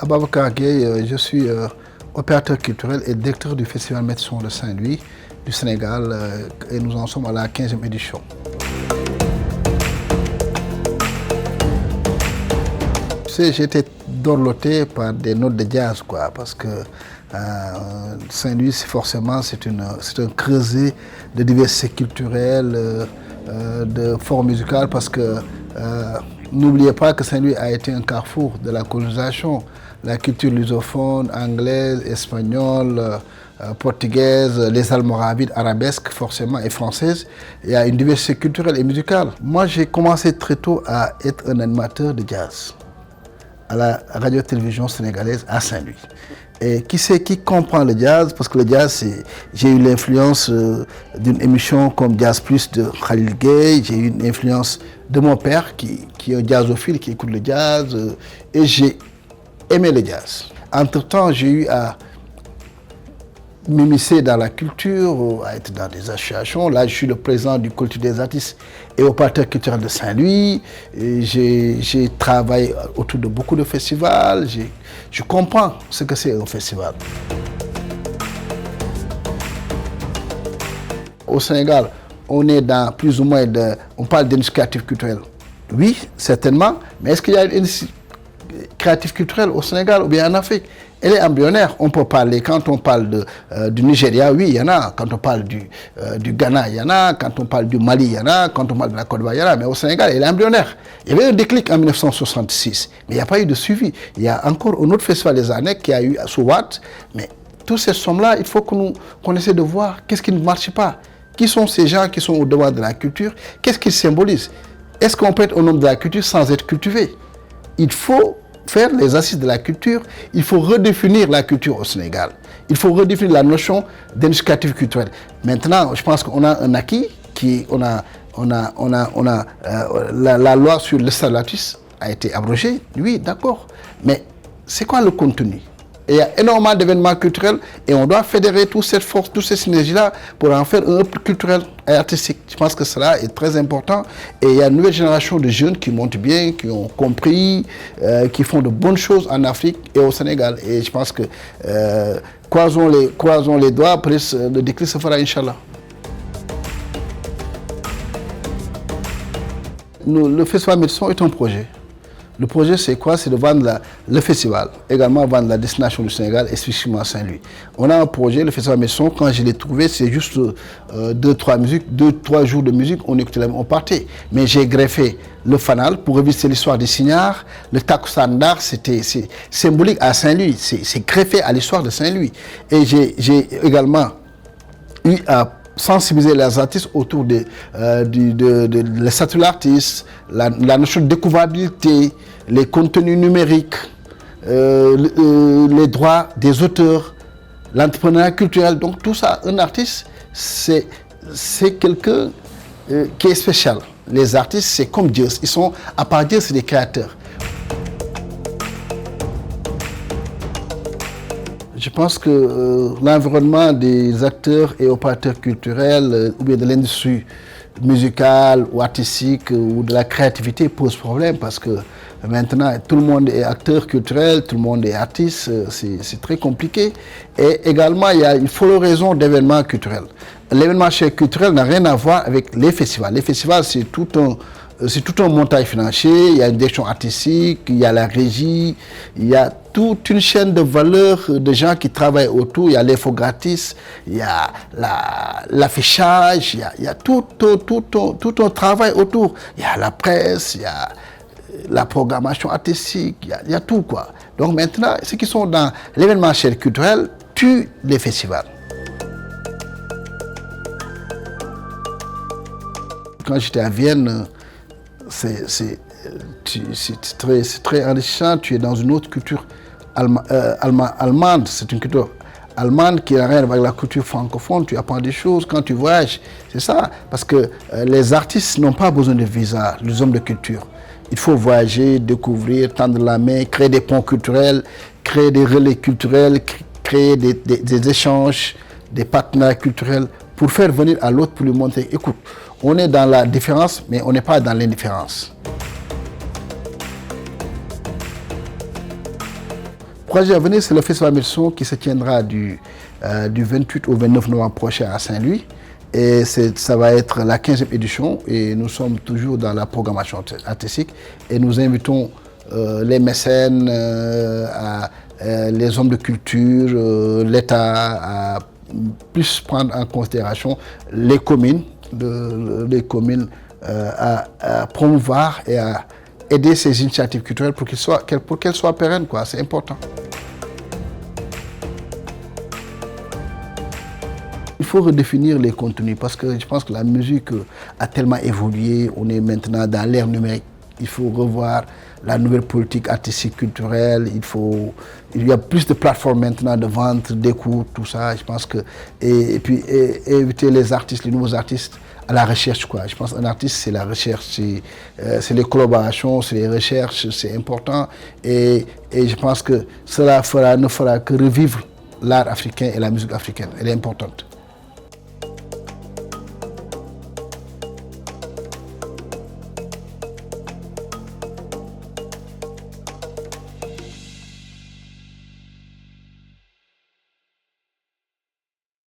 Ababacar Gueye, je suis opérateur culturel et directeur du Festival Métisson de Saint-Louis du Sénégal et nous en sommes à la 15e édition. J'ai été dorloté par des notes de jazz, parce que Saint-Louis, forcément, c'est un creuset de diversité culturelle, de formes musicales, parce que n'oubliez pas que Saint-Louis a été un carrefour de la colonisation. La culture lusophone, anglaise, espagnole, portugaise, les almoravides, arabesques forcément et françaises. Il y a une diversité culturelle et musicale. Moi, j'ai commencé très tôt à être un animateur de jazz à la radio-télévision sénégalaise à Saint-Louis. Et qui comprend le jazz? Parce que le jazz, j'ai eu l'influence d'une émission comme Jazz Plus de Khalil Gueye, j'ai eu une influence de mon père qui est un jazzophile, qui écoute le jazz, et j'ai aimé le jazz. Entre-temps, j'ai eu à m'immiscer dans la culture, à être dans des associations. Là, je suis le président du collectif des artistes et opérateur culturel de Saint-Louis. J'ai travaillé autour de beaucoup de festivals. Je comprends ce que c'est un festival. Au Sénégal, on est dans plus ou moins on parle d'initiative culturelle. Oui, certainement, mais est-ce qu'il y a une initiative créative culturelle au Sénégal ou bien en Afrique? Elle est embryonnaire. On peut parler, quand on parle du Nigeria, oui, il y en a. Quand on parle du Ghana, il y en a. Quand on parle du Mali, il y en a. Quand on parle de la Côte d'Ivoire, il y en a. Mais au Sénégal, elle est embryonnaire. Il y avait un déclic en 1966, mais il n'y a pas eu de suivi. Il y a encore un autre festival des années qui a eu à Souat, mais toutes ces sommes-là, il faut qu'on essaie de voir qu'est-ce qui ne marche pas. Qui sont ces gens qui sont au devant de la culture? Qu'est-ce qu'ils symbolisent? Est-ce qu'on peut être au nom de la culture sans être cultivé? Il faut faire les assises de la culture, il faut redéfinir la culture au Sénégal. Il faut redéfinir la notion d'initiative culturelle. Maintenant, je pense qu'on a un acquis, la loi sur le salatus a été abrogée, oui, d'accord. Mais c'est quoi le contenu? Et il y a énormément d'événements culturels et on doit fédérer toute cette force, toutes ces synergies-là pour en faire un hub culturel et artistique. Je pense que cela est très important. Et il y a une nouvelle génération de jeunes qui montent bien, qui ont compris, qui font de bonnes choses en Afrique et au Sénégal. Et je pense que croisons les doigts, après le déclic se fera, Inch'Allah. Le Festival Métisson est un projet. Le projet, c'est quoi? C'est de vendre le festival, également vendre la destination du Sénégal, et spécifiquement Saint-Louis. On a un projet, le Festival Métisson, quand je l'ai trouvé, c'est juste 2-3 jours de musique, on écoutait, on partait. Mais j'ai greffé le fanal pour revisiter l'histoire des signares, le takusandar, c'est symbolique à Saint-Louis, c'est greffé à l'histoire de Saint-Louis. Et j'ai également eu à sensibiliser les artistes autour des statuts de l'artiste, la notion de découvrabilité, les contenus numériques, les droits des auteurs, l'entrepreneuriat culturel. Donc tout ça, un artiste, c'est quelqu'un qui est spécial. Les artistes, c'est comme Dieu. Ils sont, à part Dieu, c'est des créateurs. Je pense que l'environnement des acteurs et opérateurs culturels ou bien de l'industrie musicale ou artistique ou de la créativité pose problème parce que maintenant tout le monde est acteur culturel, tout le monde est artiste, c'est très compliqué. Et également il y a une floraison d'événements culturels. L'événementiel culturel n'a rien à voir avec les festivals. Les festivals, c'est tout un montage financier, il y a une direction artistique, il y a la régie, il y a toute une chaîne de valeur de gens qui travaillent autour, il y a l'info gratis, il y a l'affichage, il y a tout un travail autour. Il y a la presse, il y a la programmation artistique, il y a tout quoi. Donc maintenant, ceux qui sont dans l'événementiel culturel tuent les festivals. Quand j'étais à Vienne, c'est très enrichissant, tu es dans une autre culture allemande, c'est une culture allemande qui n'a rien à voir avec la culture francophone, tu apprends des choses quand tu voyages, c'est ça, parce que les artistes n'ont pas besoin de visa, les hommes de culture. Il faut voyager, découvrir, tendre la main, créer des ponts culturels, créer des relais culturels, créer des échanges, des partenariats culturels pour faire venir à l'autre, pour lui montrer, écoute, on est dans la différence, mais on n'est pas dans l'indifférence. projet à venir, c'est le Festival Milson qui se tiendra du 28 au 29 novembre prochain à Saint-Louis. Et ça va être la 15e édition et nous sommes toujours dans la programmation artistique et nous invitons les mécènes, les hommes de culture, l'État à plus prendre en considération les communes, à promouvoir et à aider ces initiatives culturelles pour qu'elles soient pérennes, quoi. C'est important. Il faut redéfinir les contenus parce que je pense que la musique a tellement évolué. On est maintenant dans l'ère numérique. Il faut revoir la nouvelle politique artistique culturelle. Il y a plus de plateformes maintenant de vente, d'écoute, tout ça. Je pense que et puis éviter les artistes, les nouveaux artistes à la recherche, quoi. Je pense qu'un artiste c'est la recherche, c'est les collaborations, c'est les recherches, c'est important. Et je pense que cela ne fera que revivre l'art africain et la musique africaine. Elle est importante.